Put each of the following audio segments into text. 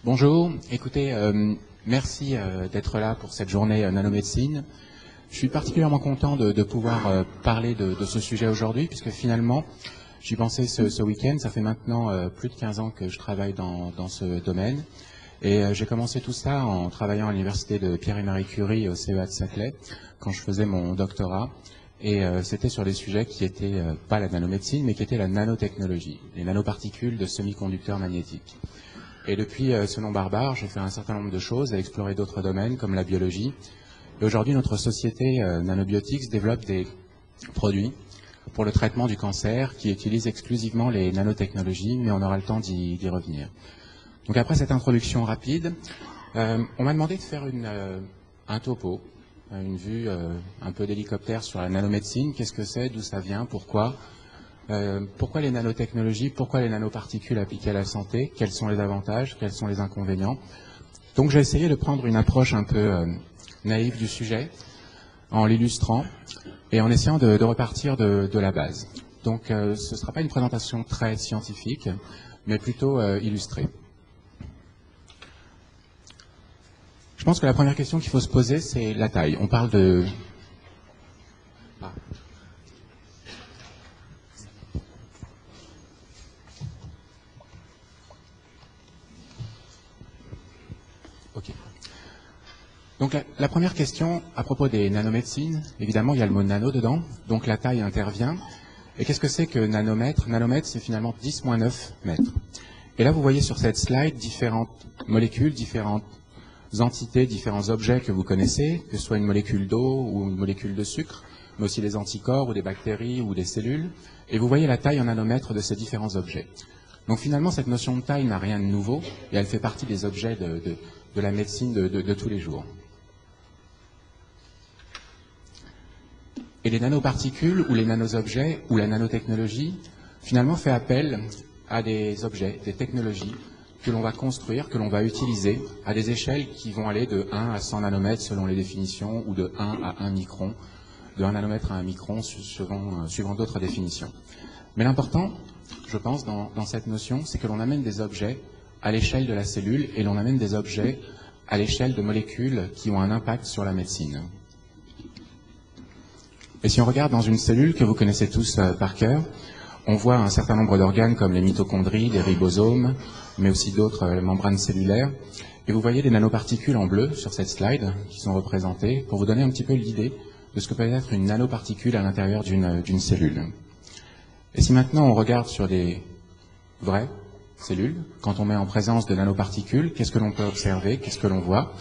Bonjour, écoutez, merci d'être là pour cette journée nanomédecine. Je suis particulièrement content de pouvoir parler de ce sujet aujourd'hui, puisque finalement, j'y pensais ce week-end, ça fait maintenant plus de 15 ans que je travaille dans ce domaine, et j'ai commencé tout ça en travaillant à l'université de Pierre et Marie Curie au CEA de Saclay, quand je faisais mon doctorat, et c'était sur des sujets qui étaient pas la nanomédecine, mais qui étaient la nanotechnologie, les nanoparticules de semi-conducteurs magnétiques. Et depuis ce nom barbare, j'ai fait un certain nombre de choses, à explorer d'autres domaines comme la biologie. Et aujourd'hui, notre société Nanobiotics développe des produits pour le traitement du cancer qui utilisent exclusivement les nanotechnologies, mais on aura le temps d'y revenir. Donc après cette introduction rapide, on m'a demandé de faire un topo, une vue un peu d'hélicoptère sur la nanomédecine. Qu'est-ce que c'est, d'où ça vient, pourquoi les nanotechnologies, pourquoi les nanoparticules appliquées à la santé, quels sont les avantages, quels sont les inconvénients. Donc j'ai essayé de prendre une approche un peu naïve du sujet, en l'illustrant, et en essayant de repartir de la base. Donc ce ne sera pas une présentation très scientifique, mais plutôt illustrée. Je pense que la première question qu'il faut se poser, c'est la taille. On parle de... Ok. Donc la première question à propos des nanomédecines, évidemment il y a le mot nano dedans, donc la taille intervient. Et qu'est-ce que c'est que nanomètre? Nanomètre, c'est finalement 10-9 mètres. Et là vous voyez sur cette slide différentes molécules, différentes entités, différents objets que vous connaissez, que ce soit une molécule d'eau ou une molécule de sucre, mais aussi des anticorps ou des bactéries ou des cellules. Et vous voyez la taille en nanomètres de ces différents objets. Donc finalement cette notion de taille n'a rien de nouveau et elle fait partie des objets de la médecine de tous les jours. Et les nanoparticules ou les nanoobjets ou la nanotechnologie, finalement, fait appel à des objets, des technologies que l'on va construire, que l'on va utiliser à des échelles qui vont aller de 1 à 100 nanomètres selon les définitions ou de 1 à 1 micron, de 1 nanomètre à 1 micron suivant d'autres définitions. Mais l'important, je pense, dans cette notion, c'est que l'on amène des objets à l'échelle de la cellule et l'on amène des objets à l'échelle de molécules qui ont un impact sur la médecine. Et si on regarde dans une cellule que vous connaissez tous par cœur, on voit un certain nombre d'organes comme les mitochondries, les ribosomes, mais aussi d'autres membranes cellulaires. Et vous voyez des nanoparticules en bleu sur cette slide qui sont représentées pour vous donner un petit peu l'idée de ce que peut être une nanoparticule à l'intérieur d'une cellule. Et si maintenant on regarde sur des vraies cellules, quand on met en présence de nanoparticules, qu'est-ce que l'on peut observer, qu'est-ce que l'on voit?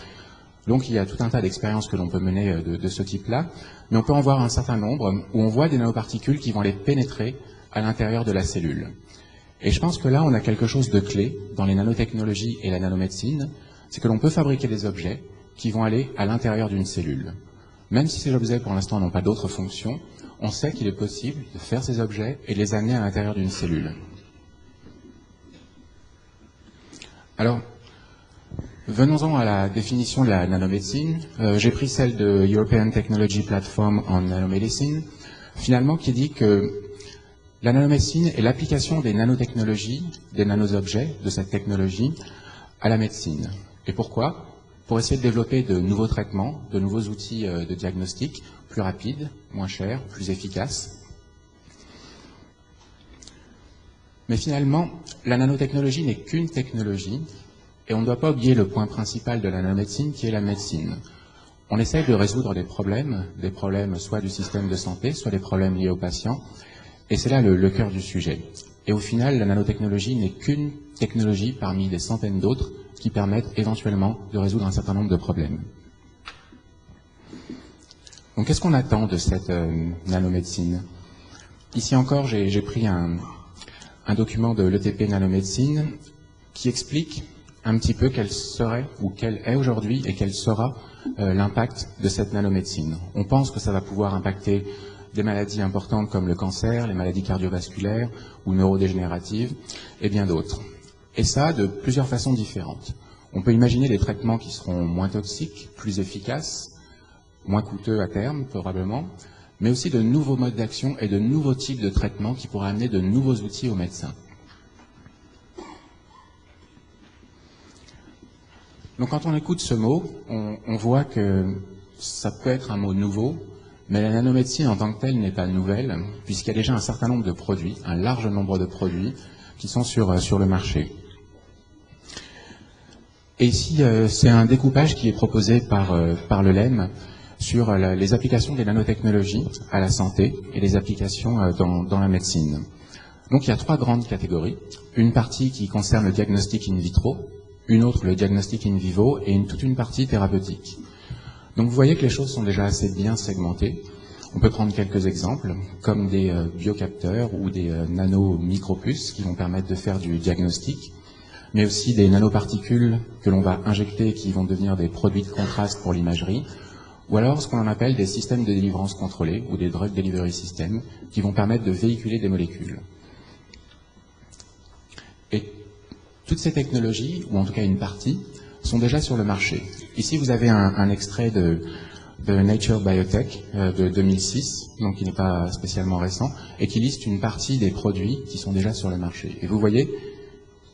Donc il y a tout un tas d'expériences que l'on peut mener de ce type-là, mais on peut en voir un certain nombre où on voit des nanoparticules qui vont les pénétrer à l'intérieur de la cellule. Et je pense que là, on a quelque chose de clé dans les nanotechnologies et la nanomédecine, c'est que l'on peut fabriquer des objets qui vont aller à l'intérieur d'une cellule. Même si ces objets, pour l'instant, n'ont pas d'autres fonctions, on sait qu'il est possible de faire ces objets et de les amener à l'intérieur d'une cellule. Alors, venons-en à la définition de la nanomédecine. J'ai pris celle de European Technology Platform on Nanomedicine, finalement qui dit que la nanomédecine est l'application des nanotechnologies, des nanoobjets, de cette technologie, à la médecine. Et pourquoi? Pour essayer de développer de nouveaux traitements, de nouveaux outils de diagnostic, plus rapides, moins chers, plus efficaces. Mais finalement, la nanotechnologie n'est qu'une technologie, et on ne doit pas oublier le point principal de la nanomédecine qui est la médecine. On essaye de résoudre des problèmes soit du système de santé, soit des problèmes liés aux patients, et c'est là le cœur du sujet. Et au final, la nanotechnologie n'est qu'une technologie parmi des centaines d'autres qui permettent éventuellement de résoudre un certain nombre de problèmes. Donc qu'est-ce qu'on attend de cette nanomédecine? Ici encore, j'ai pris un document de l'ETP Nanomédecine qui explique un petit peu quel serait ou quel est aujourd'hui et quel sera l'impact de cette nanomédecine. On pense que ça va pouvoir impacter des maladies importantes comme le cancer, les maladies cardiovasculaires ou neurodégénératives et bien d'autres. Et ça de plusieurs façons différentes. On peut imaginer des traitements qui seront moins toxiques, plus efficaces, moins coûteux à terme probablement, mais aussi de nouveaux modes d'action et de nouveaux types de traitements qui pourraient amener de nouveaux outils aux médecins. Donc quand on écoute ce mot, on voit que ça peut être un mot nouveau, mais la nanomédecine en tant que telle n'est pas nouvelle, puisqu'il y a déjà un certain nombre de produits, un large nombre de produits, qui sont sur le marché. Et ici, c'est un découpage qui est proposé par le LEM sur les applications des nanotechnologies à la santé et les applications dans la médecine. Donc il y a 3 grandes catégories. Une partie qui concerne le diagnostic in vitro, une autre le diagnostic in vivo et toute une partie thérapeutique. Donc vous voyez que les choses sont déjà assez bien segmentées. On peut prendre quelques exemples, comme des biocapteurs ou des nanomicropuces qui vont permettre de faire du diagnostic, mais aussi des nanoparticules que l'on va injecter et qui vont devenir des produits de contraste pour l'imagerie, ou alors ce qu'on appelle des systèmes de délivrance contrôlés ou des drug delivery systems qui vont permettre de véhiculer des molécules. Et toutes ces technologies, ou en tout cas une partie, sont déjà sur le marché. Ici, vous avez un extrait de Nature Biotech de 2006, donc qui n'est pas spécialement récent, et qui liste une partie des produits qui sont déjà sur le marché. Et vous voyez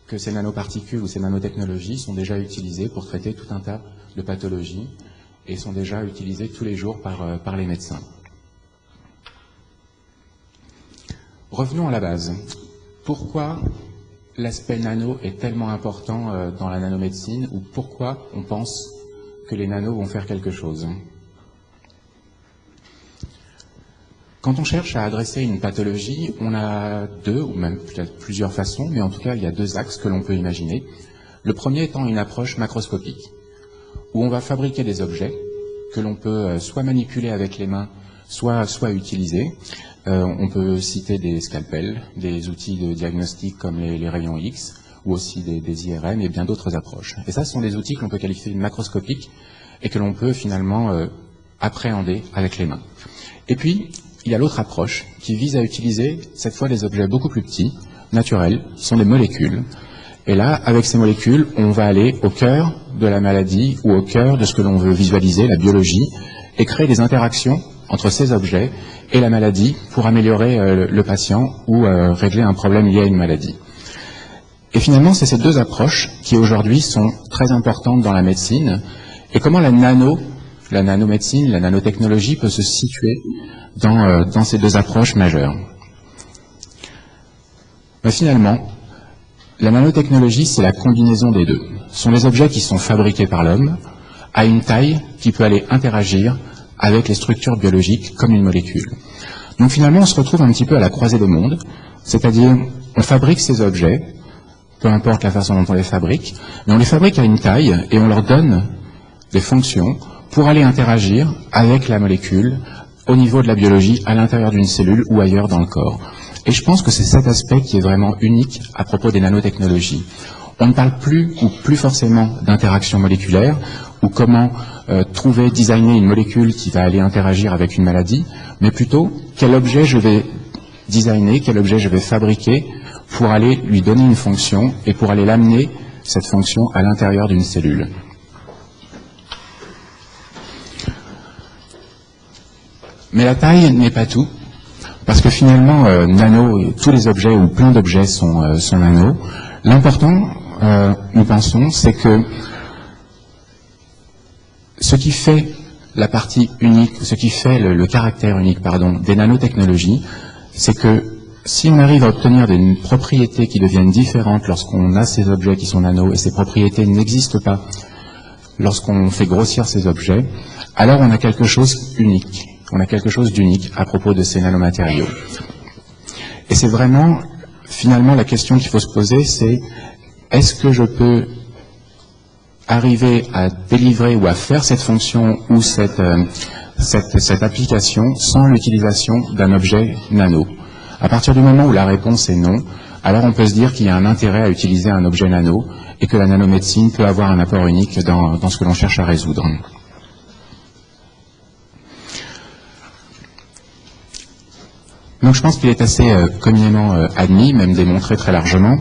que ces nanoparticules ou ces nanotechnologies sont déjà utilisées pour traiter tout un tas de pathologies et sont déjà utilisées tous les jours par les médecins. Revenons à la base. Pourquoi l'aspect nano est tellement important dans la nanomédecine, ou pourquoi on pense que les nanos vont faire quelque chose? Quand on cherche à adresser une pathologie, on a 2 ou même peut-être plusieurs façons, mais en tout cas il y a 2 axes que l'on peut imaginer. Le premier étant une approche macroscopique, où on va fabriquer des objets que l'on peut soit manipuler avec les mains, soit utiliser. On peut citer des scalpels, des outils de diagnostic comme les rayons X, ou aussi des IRM et bien d'autres approches. Et ça, ce sont des outils que l'on peut qualifier de macroscopiques et que l'on peut finalement appréhender avec les mains. Et puis, il y a l'autre approche qui vise à utiliser cette fois des objets beaucoup plus petits, naturels, qui sont des molécules. Et là, avec ces molécules, on va aller au cœur de la maladie ou au cœur de ce que l'on veut visualiser, la biologie, et créer des interactions entre ces objets et la maladie pour améliorer le patient ou régler un problème lié à une maladie. Et finalement, c'est ces 2 approches qui aujourd'hui sont très importantes dans la médecine. Et comment la nanomédecine, la nanotechnologie peut se situer dans ces 2 approches majeures. Mais finalement, la nanotechnologie, c'est la combinaison des 2. Ce sont des objets qui sont fabriqués par l'homme à une taille qui peut aller interagir avec les structures biologiques comme une molécule. Donc finalement, on se retrouve un petit peu à la croisée des mondes, c'est-à-dire on fabrique ces objets, peu importe la façon dont on les fabrique, mais on les fabrique à une taille et on leur donne des fonctions pour aller interagir avec la molécule au niveau de la biologie, à l'intérieur d'une cellule ou ailleurs dans le corps. Et je pense que c'est cet aspect qui est vraiment unique à propos des nanotechnologies. On ne parle plus ou plus forcément d'interaction moléculaire ou comment designer une molécule qui va aller interagir avec une maladie, mais plutôt quel objet je vais designer, quel objet je vais fabriquer pour aller lui donner une fonction et pour aller l'amener, cette fonction, à l'intérieur d'une cellule. Mais la taille n'est pas tout, parce que finalement, tous les objets ou plein d'objets sont nano. L'important, nous pensons, c'est que ce qui fait la partie unique, ce qui fait le caractère unique, des nanotechnologies, c'est que si on arrive à obtenir des propriétés qui deviennent différentes lorsqu'on a ces objets qui sont nano, et ces propriétés n'existent pas lorsqu'on fait grossir ces objets, alors on a quelque chose unique. On a quelque chose d'unique à propos de ces nanomatériaux. Et c'est vraiment, finalement, la question qu'il faut se poser, c'est est-ce que je peux arriver à délivrer ou à faire cette fonction ou cette application sans l'utilisation d'un objet nano? À partir du moment où la réponse est non, alors on peut se dire qu'il y a un intérêt à utiliser un objet nano et que la nanomédecine peut avoir un apport unique dans ce que l'on cherche à résoudre. Donc je pense qu'il est assez communément admis, même démontré très largement,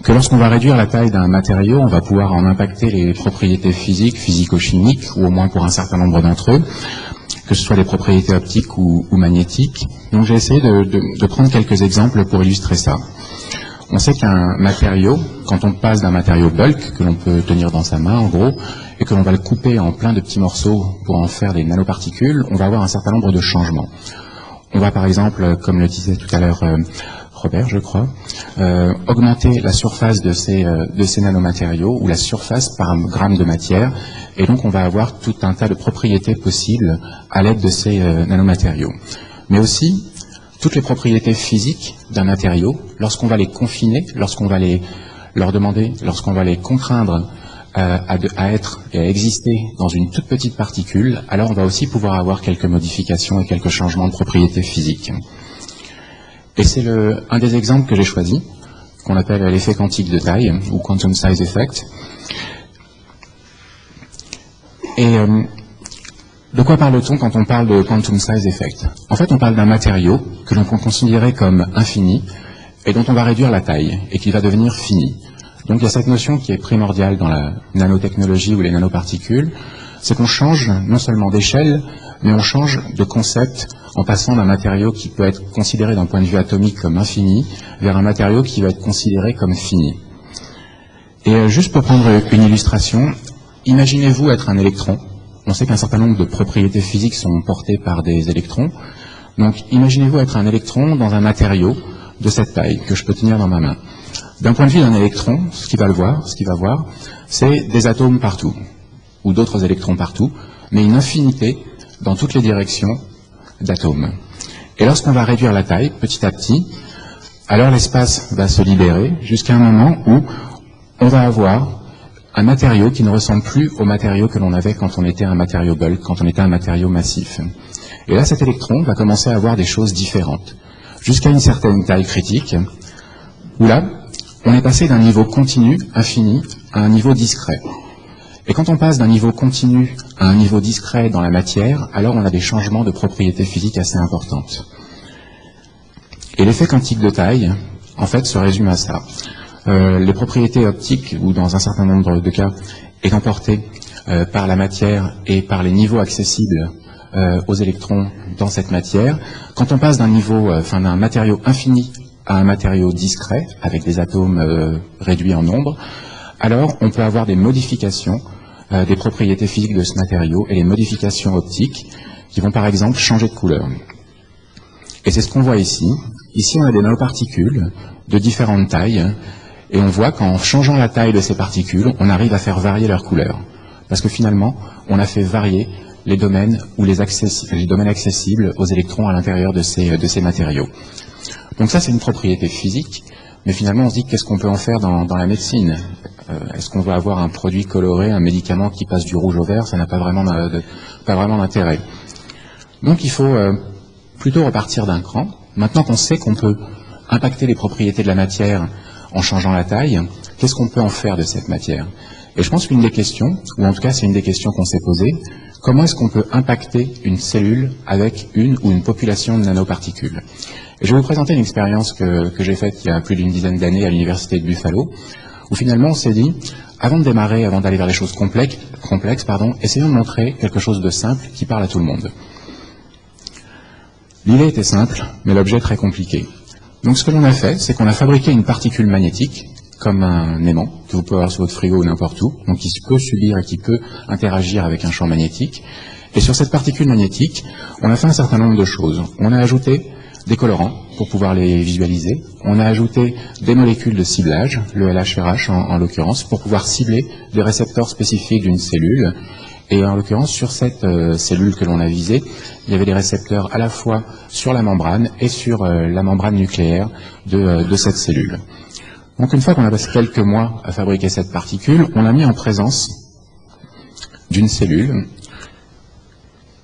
que lorsqu'on va réduire la taille d'un matériau, on va pouvoir en impacter les propriétés physiques, physico-chimiques, ou au moins pour un certain nombre d'entre eux, que ce soit les propriétés optiques ou magnétiques. Donc j'ai essayé de prendre quelques exemples pour illustrer ça. On sait qu'un matériau, quand on passe d'un matériau bulk, que l'on peut tenir dans sa main en gros, et que l'on va le couper en plein de petits morceaux pour en faire des nanoparticules, on va avoir un certain nombre de changements. On va par exemple, comme le disait tout à l'heure Robert, je crois, augmenter la surface de ces nanomatériaux, ou la surface par un gramme de matière, et donc on va avoir tout un tas de propriétés possibles à l'aide de ces nanomatériaux. Mais aussi, toutes les propriétés physiques d'un matériau, lorsqu'on va les confiner, lorsqu'on va leur demander, lorsqu'on va les contraindre à être et à exister dans une toute petite particule, alors on va aussi pouvoir avoir quelques modifications et quelques changements de propriétés physiques. Et c'est un des exemples que j'ai choisi, qu'on appelle l'effet quantique de taille, ou quantum size effect. Et de quoi parle-t-on quand on parle de quantum size effect? En fait, on parle d'un matériau que l'on peut considérer comme infini, et dont on va réduire la taille, et qui va devenir fini. Donc il y a cette notion qui est primordiale dans la nanotechnologie ou les nanoparticules, c'est qu'on change non seulement d'échelle, mais on change de concept en passant d'un matériau qui peut être considéré d'un point de vue atomique comme infini, vers un matériau qui va être considéré comme fini. Et juste pour prendre une illustration, imaginez-vous être un électron. On sait qu'un certain nombre de propriétés physiques sont portées par des électrons. Donc imaginez-vous être un électron dans un matériau de cette taille que je peux tenir dans ma main. D'un point de vue d'un électron, ce qu'il va voir, c'est des atomes partout, ou d'autres électrons partout, mais une infinité dans toutes les directions d'atomes. Et lorsqu'on va réduire la taille, petit à petit, alors l'espace va se libérer jusqu'à un moment où on va avoir un matériau qui ne ressemble plus au matériau que l'on avait quand on était un matériau bulk, quand on était un matériau massif. Et là, cet électron va commencer à avoir des choses différentes, jusqu'à une certaine taille critique, où là, on est passé d'un niveau continu, infini, à un niveau discret. Et quand on passe d'un niveau continu à un niveau discret dans la matière, alors on a des changements de propriétés physiques assez importantes. Et l'effet quantique de taille, en fait, se résume à ça. Les propriétés optiques, ou dans un certain nombre de cas, étant portées par la matière et par les niveaux accessibles aux électrons dans cette matière, quand on passe d'un niveau, d'un matériau infini à un matériau discret, avec des atomes réduits en nombre, alors on peut avoir des modifications des propriétés physiques de ce matériau et les modifications optiques qui vont par exemple changer de couleur. Et c'est ce qu'on voit ici. Ici on a des nanoparticules de différentes tailles et on voit qu'en changeant la taille de ces particules, on arrive à faire varier leur couleur. Parce que finalement, on a fait varier les domaines ou les domaines accessibles aux électrons à l'intérieur de ces matériaux. Donc ça c'est une propriété physique, mais finalement on se dit qu'est-ce qu'on peut en faire dans la médecine? Est-ce qu'on va avoir un produit coloré, un médicament qui passe du rouge au vert? Ça n'a pas vraiment d'intérêt. Donc il faut plutôt repartir d'un cran. Maintenant qu'on sait qu'on peut impacter les propriétés de la matière en changeant la taille, qu'est-ce qu'on peut en faire de cette matière? Et je pense qu'une des questions, ou en tout cas c'est une des questions qu'on s'est posées, comment est-ce qu'on peut impacter une cellule avec une ou une population de nanoparticules? Et je vais vous présenter une expérience que j'ai faite il y a plus d'une dizaine d'années à l'université de Buffalo, où finalement on s'est dit, avant de démarrer, avant d'aller vers des choses complexes, essayons de montrer quelque chose de simple qui parle à tout le monde. L'idée était simple, mais l'objet très compliqué. Donc ce que l'on a fait, c'est qu'on a fabriqué une particule magnétique, comme un aimant, que vous pouvez avoir sur votre frigo ou n'importe où, donc qui peut subir et qui peut interagir avec un champ magnétique. Et sur cette particule magnétique, on a fait un certain nombre de choses. On a ajouté des colorants pour pouvoir les visualiser. On a ajouté des molécules de ciblage, le LHRH en l'occurrence, pour pouvoir cibler des récepteurs spécifiques d'une cellule. Et en l'occurrence, sur cette cellule que l'on a visée, il y avait des récepteurs à la fois sur la membrane et sur la membrane nucléaire de cette cellule. Donc une fois qu'on a passé quelques mois à fabriquer cette particule, on l'a mis en présence d'une cellule.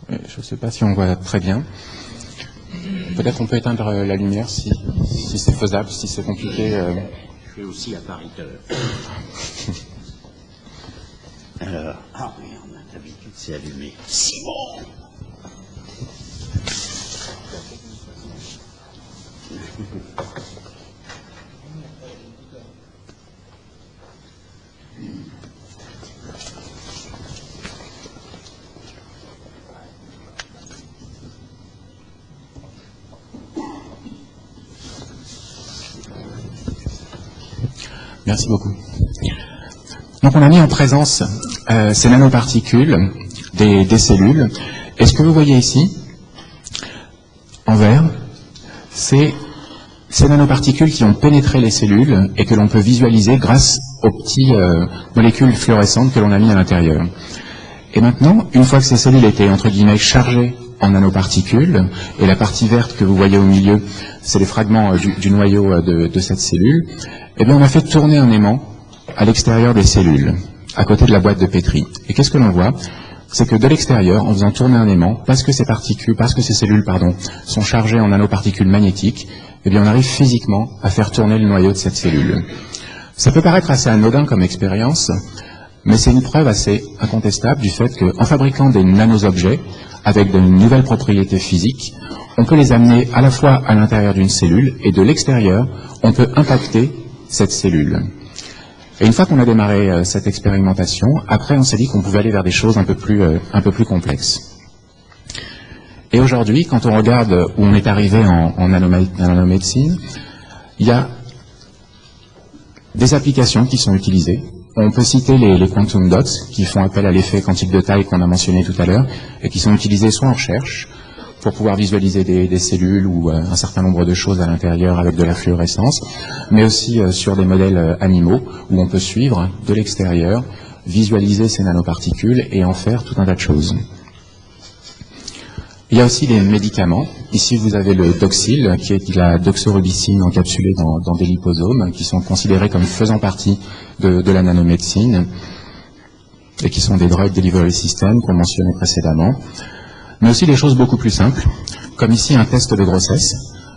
Je ne sais pas si on voit très bien. Peut-être on peut éteindre la lumière si c'est faisable, si c'est compliqué. Je fais aussi appariteur. Alors, merde, d'habitude c'est allumé. C'est bon. Merci beaucoup. Donc on a mis en présence ces nanoparticules des cellules. Et ce que vous voyez ici, en vert, c'est ces nanoparticules qui ont pénétré les cellules et que l'on peut visualiser grâce aux petites molécules fluorescentes que l'on a mis à l'intérieur. Et maintenant, une fois que ces cellules étaient, entre guillemets, chargées en nanoparticules, et la partie verte que vous voyez au milieu, c'est les fragments du noyau de cette cellule, eh bien on a fait tourner un aimant à l'extérieur des cellules, à côté de la boîte de Petri. Et qu'est-ce que l'on voit? C'est que de l'extérieur, en faisant tourner un aimant, parce que ces cellules sont chargées en nanoparticules magnétiques, eh bien on arrive physiquement à faire tourner le noyau de cette cellule. Ça peut paraître assez anodin comme expérience, mais c'est une preuve assez incontestable du fait qu'en fabriquant des nanoobjets avec de nouvelles propriétés physiques, on peut les amener à la fois à l'intérieur d'une cellule et de l'extérieur, on peut impacter cette cellule. Et une fois qu'on a démarré cette expérimentation, après on s'est dit qu'on pouvait aller vers des choses un peu plus complexes. Et aujourd'hui, quand on regarde où on est arrivé en nanomédecine, il y a des applications qui sont utilisées. On peut citer les quantum dots, qui font appel à l'effet quantique de taille qu'on a mentionné tout à l'heure, et qui sont utilisés soit en recherche, pour pouvoir visualiser des cellules ou un certain nombre de choses à l'intérieur avec de la fluorescence, mais aussi sur des modèles animaux, où on peut suivre de l'extérieur, visualiser ces nanoparticules et en faire tout un tas de choses. Il y a aussi les médicaments. Ici, vous avez le Doxil, qui est de la doxorubicine encapsulée dans des liposomes, qui sont considérés comme faisant partie de la nanomédecine, et qui sont des drug delivery systems qu'on mentionnait précédemment. Mais aussi des choses beaucoup plus simples, comme ici un test de grossesse,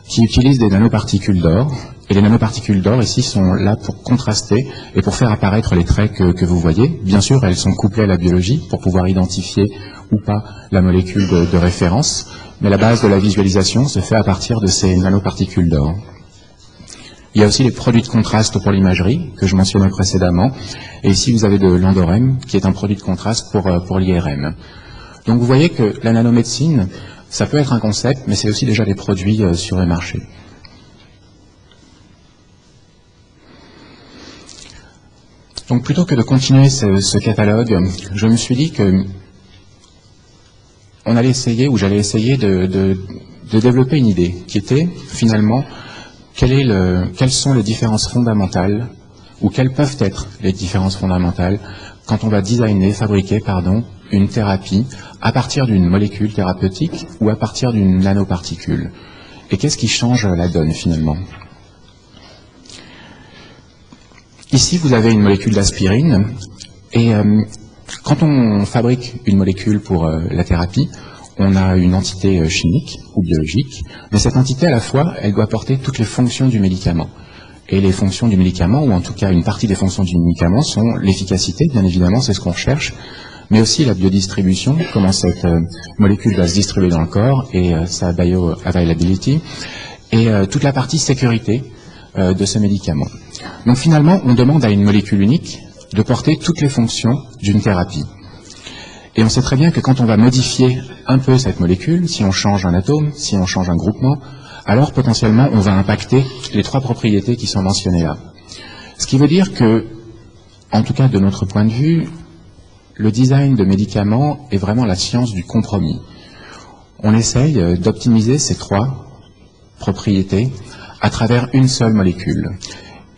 qui utilise des nanoparticules d'or. Et les nanoparticules d'or, ici, sont là pour contraster et pour faire apparaître les traits que vous voyez. Bien sûr, elles sont couplées à la biologie pour pouvoir identifier ou pas la molécule de référence, mais la base de la visualisation se fait à partir de ces nanoparticules d'or. Il y a aussi les produits de contraste pour l'imagerie, que je mentionnais précédemment, et ici vous avez de l'Endorem, qui est un produit de contraste pour l'IRM. Donc vous voyez que la nanomédecine, ça peut être un concept, mais c'est aussi déjà des produits sur le marché. Donc plutôt que de continuer ce catalogue, je me suis dit que j'allais essayer de développer une idée qui était finalement quelles sont les différences fondamentales, ou quelles peuvent être les différences fondamentales quand on va fabriquer une thérapie à partir d'une molécule thérapeutique ou à partir d'une nanoparticule. Et qu'est-ce qui change la donne finalement? Ici, vous avez une molécule d'aspirine, et quand on fabrique une molécule pour la thérapie, on a une entité chimique ou biologique, mais cette entité, à la fois, elle doit porter toutes les fonctions du médicament. Et les fonctions du médicament, ou en tout cas une partie des fonctions du médicament, sont l'efficacité, bien évidemment, c'est ce qu'on recherche, mais aussi la biodistribution, comment cette molécule va se distribuer dans le corps, et sa bioavailability, et toute la partie sécurité de ce médicament. Donc finalement, on demande à une molécule unique de porter toutes les fonctions d'une thérapie. Et on sait très bien que quand on va modifier un peu cette molécule, si on change un atome, si on change un groupement, alors potentiellement on va impacter les trois propriétés qui sont mentionnées là. Ce qui veut dire que, en tout cas de notre point de vue, le design de médicaments est vraiment la science du compromis. On essaye d'optimiser ces trois propriétés à travers une seule molécule.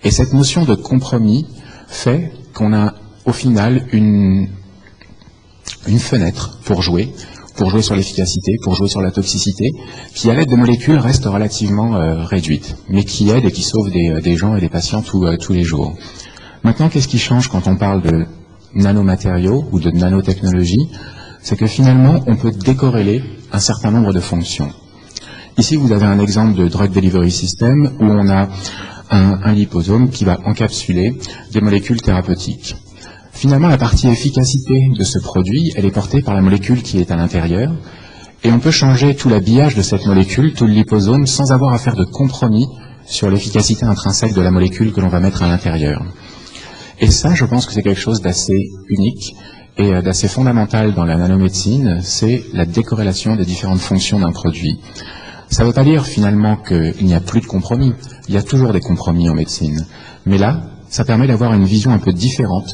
Et cette notion de compromis fait qu'on a au final une fenêtre pour jouer sur l'efficacité, pour jouer sur la toxicité, qui à l'aide de molécules reste relativement réduite, mais qui aide et qui sauve des gens et des patients tous les jours. Maintenant, qu'est-ce qui change quand on parle de nanomatériaux ou de nanotechnologie? C'est que finalement, on peut décorréler un certain nombre de fonctions. Ici, vous avez un exemple de drug delivery system où on a un liposome qui va encapsuler des molécules thérapeutiques. Finalement, la partie efficacité de ce produit, elle est portée par la molécule qui est à l'intérieur, et on peut changer tout l'habillage de cette molécule, tout le liposome, sans avoir à faire de compromis sur l'efficacité intrinsèque de la molécule que l'on va mettre à l'intérieur. Et ça, je pense que c'est quelque chose d'assez unique et d'assez fondamental dans la nanomédecine, c'est la décorrélation des différentes fonctions d'un produit. Ça ne veut pas dire finalement qu'il n'y a plus de compromis. Il y a toujours des compromis en médecine. Mais là, ça permet d'avoir une vision un peu différente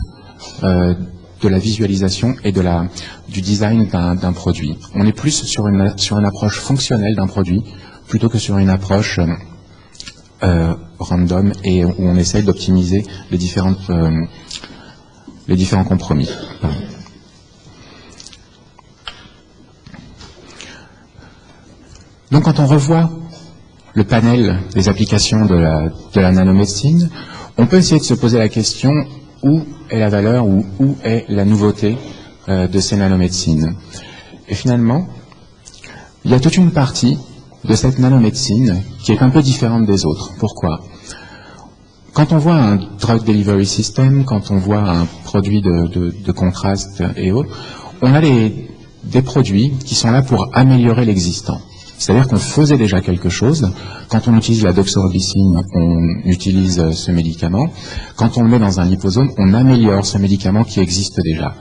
de la visualisation et du design d'un produit. On est plus sur une approche fonctionnelle d'un produit plutôt que sur une approche random et où on essaye d'optimiser les différents compromis. Donc quand on revoit le panel des applications de la nanomédecine, on peut essayer de se poser la question où est la valeur ou où est la nouveauté de ces nanomédecines. Et finalement, il y a toute une partie de cette nanomédecine qui est un peu différente des autres. Pourquoi ? Quand on voit un drug delivery system, quand on voit un produit de contraste et autres, on a des produits qui sont là pour améliorer l'existant. C'est-à-dire qu'on faisait déjà quelque chose. Quand on utilise la doxorubicine, on utilise ce médicament. Quand on le met dans un liposome, on améliore ce médicament qui existe déjà.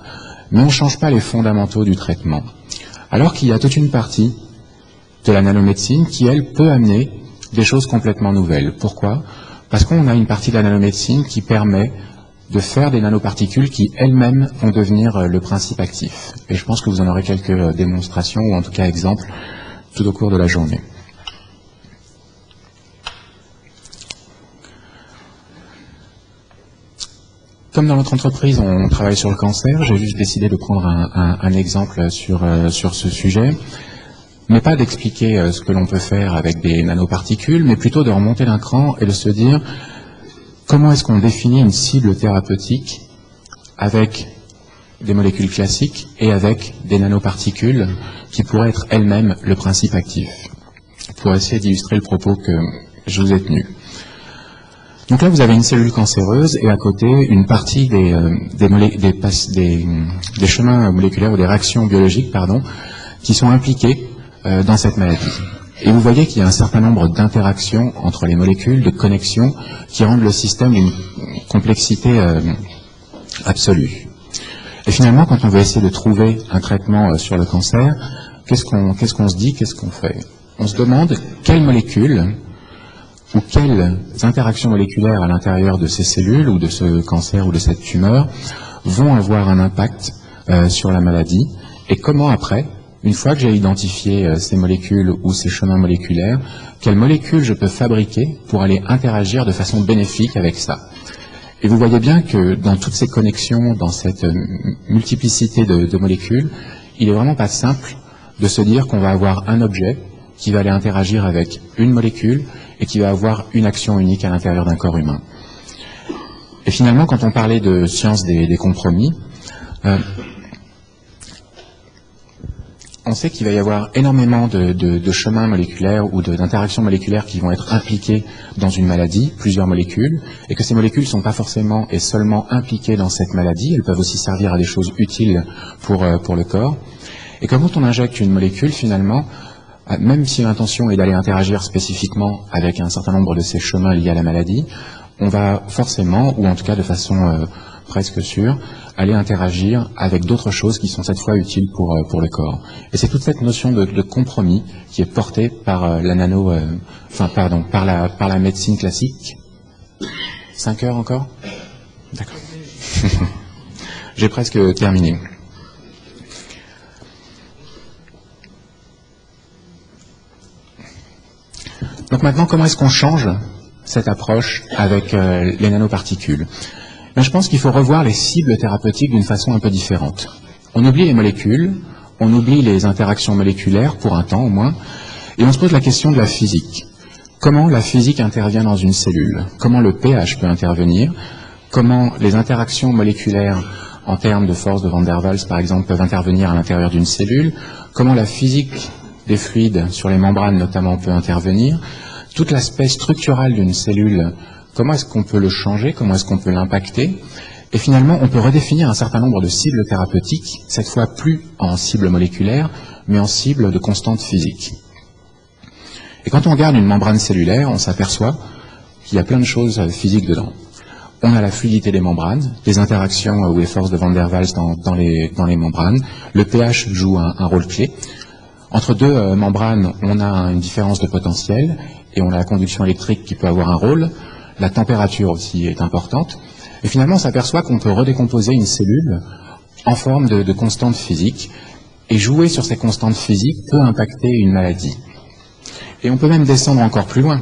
Mais on ne change pas les fondamentaux du traitement. Alors qu'il y a toute une partie de la nanomédecine qui, elle, peut amener des choses complètement nouvelles. Pourquoi ? Parce qu'on a une partie de la nanomédecine qui permet de faire des nanoparticules qui, elles-mêmes, vont devenir le principe actif. Et je pense que vous en aurez quelques démonstrations, ou en tout cas exemples, tout au cours de la journée. Comme dans notre entreprise, on travaille sur le cancer, j'ai juste décidé de prendre un exemple sur ce sujet, mais pas d'expliquer ce que l'on peut faire avec des nanoparticules, mais plutôt de remonter d'un cran et de se dire comment est-ce qu'on définit une cible thérapeutique avec des molécules classiques et avec des nanoparticules qui pourraient être elles-mêmes le principe actif, pour essayer d'illustrer le propos que je vous ai tenu. Donc là, vous avez une cellule cancéreuse et à côté, une partie des chemins moléculaires ou des réactions biologiques, qui sont impliqués dans cette maladie. Et vous voyez qu'il y a un certain nombre d'interactions entre les molécules, de connexions, qui rendent le système d'une complexité absolue. Et finalement, quand on veut essayer de trouver un traitement sur le cancer, qu'est-ce qu'on se dit, qu'est-ce qu'on fait ? On se demande quelles molécules ou quelles interactions moléculaires à l'intérieur de ces cellules ou de ce cancer ou de cette tumeur vont avoir un impact sur la maladie et comment après, une fois que j'ai identifié ces molécules ou ces chemins moléculaires, quelles molécules je peux fabriquer pour aller interagir de façon bénéfique avec ça. Et vous voyez bien que dans toutes ces connexions, dans cette multiplicité de molécules, il n'est vraiment pas simple de se dire qu'on va avoir un objet qui va aller interagir avec une molécule et qui va avoir une action unique à l'intérieur d'un corps humain. Et finalement, quand on parlait de science des compromis, on sait qu'il va y avoir énormément de chemins moléculaires ou d'interactions moléculaires qui vont être impliquées dans une maladie, plusieurs molécules, et que ces molécules ne sont pas forcément et seulement impliquées dans cette maladie, elles peuvent aussi servir à des choses utiles pour le corps. Et que quand on injecte une molécule, finalement, même si l'intention est d'aller interagir spécifiquement avec un certain nombre de ces chemins liés à la maladie, on va forcément, ou en tout cas de façon presque sûre, aller interagir avec d'autres choses qui sont cette fois utiles pour le corps. Et c'est toute cette notion de compromis qui est portée par par la médecine classique. 5 heures encore ? D'accord. J'ai presque terminé. Donc maintenant, comment est-ce qu'on change cette approche avec les nanoparticules ? Je pense qu'il faut revoir les cibles thérapeutiques d'une façon un peu différente. On oublie les molécules, on oublie les interactions moléculaires, pour un temps au moins, et on se pose la question de la physique. Comment la physique intervient dans une cellule ? Comment le pH peut intervenir ? Comment les interactions moléculaires en termes de force de Van der Waals, par exemple, peuvent intervenir à l'intérieur d'une cellule ? Comment la physique des fluides sur les membranes, notamment, peut intervenir ? Tout l'aspect structural d'une cellule, comment est-ce qu'on peut le changer, comment est-ce qu'on peut l'impacter ? Et finalement, on peut redéfinir un certain nombre de cibles thérapeutiques, cette fois plus en cible moléculaire, mais en cible de constante physique. Et quand on regarde une membrane cellulaire, on s'aperçoit qu'il y a plein de choses physiques dedans. On a la fluidité des membranes, les interactions ou les forces de Van der Waals dans les membranes. Le pH joue un rôle clé. Entre deux membranes, on a une différence de potentiel et on a la conduction électrique qui peut avoir un rôle. la température aussi est importante. Et finalement, on s'aperçoit qu'on peut redécomposer une cellule en forme de constante physique, et jouer sur ces constantes physiques peut impacter une maladie. Et on peut même descendre encore plus loin.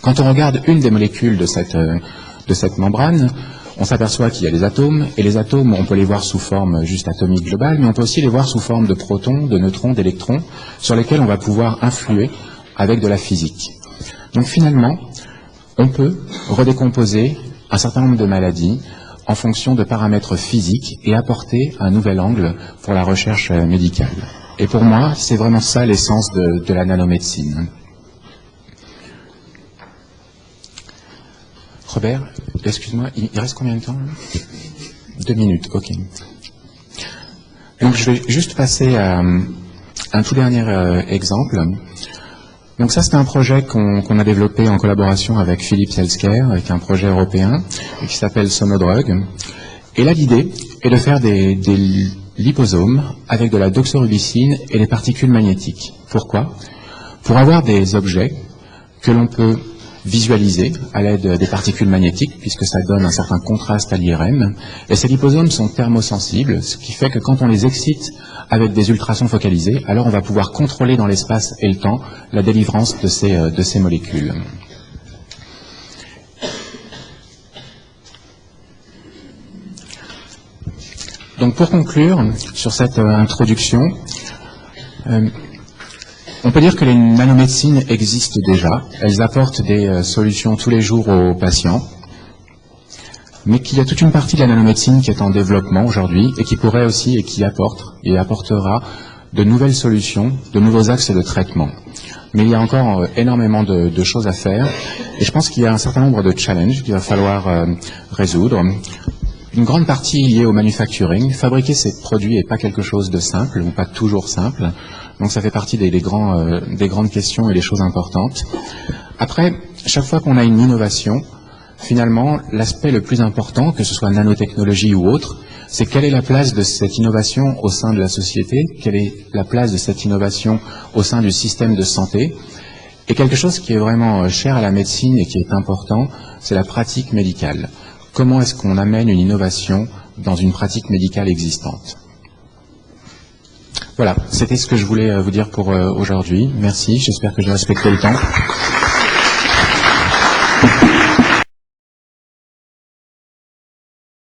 Quand on regarde une des molécules de cette membrane, on s'aperçoit qu'il y a les atomes, et les atomes, on peut les voir sous forme juste atomique globale, mais on peut aussi les voir sous forme de protons, de neutrons, d'électrons, sur lesquels on va pouvoir influer avec de la physique. Donc finalement, on peut redécomposer un certain nombre de maladies en fonction de paramètres physiques et apporter un nouvel angle pour la recherche médicale. Et pour moi, c'est vraiment ça l'essence de la nanomédecine. Robert, excuse-moi, il reste combien de temps là ? 2 minutes, ok. Donc je vais juste passer à un tout dernier exemple. Donc ça, c'est un projet qu'on a développé en collaboration avec Philippe Selsker, avec un projet européen qui s'appelle Sonodrug. Et là, l'idée est de faire des liposomes avec de la doxorubicine et des particules magnétiques. Pourquoi ? Pour avoir des objets que l'on peut visualiser à l'aide des particules magnétiques, puisque ça donne un certain contraste à l'IRM. Et ces liposomes sont thermosensibles, ce qui fait que quand on les excite avec des ultrasons focalisés, alors on va pouvoir contrôler dans l'espace et le temps la délivrance de ces molécules. Donc pour conclure sur cette introduction, on peut dire que les nanomédecines existent déjà. Elles apportent des solutions tous les jours aux patients, mais qu'il y a toute une partie de la nanomédecine qui est en développement aujourd'hui et qui pourrait aussi et qui apporte et apportera de nouvelles solutions, de nouveaux axes de traitement. Mais il y a encore énormément de choses à faire et je pense qu'il y a un certain nombre de challenges qu'il va falloir résoudre. Une grande partie liée au manufacturing. Fabriquer ces produits n'est pas quelque chose de simple ou pas toujours simple. Donc ça fait partie des grandes questions et des choses importantes. Après, chaque fois qu'on a une innovation, finalement, l'aspect le plus important, que ce soit nanotechnologie ou autre, c'est quelle est la place de cette innovation au sein de la société, quelle est la place de cette innovation au sein du système de santé. Et quelque chose qui est vraiment cher à la médecine et qui est important, c'est la pratique médicale. Comment est-ce qu'on amène une innovation dans une pratique médicale existante ? Voilà, c'était ce que je voulais vous dire pour aujourd'hui. Merci, j'espère que j'ai respecté le temps.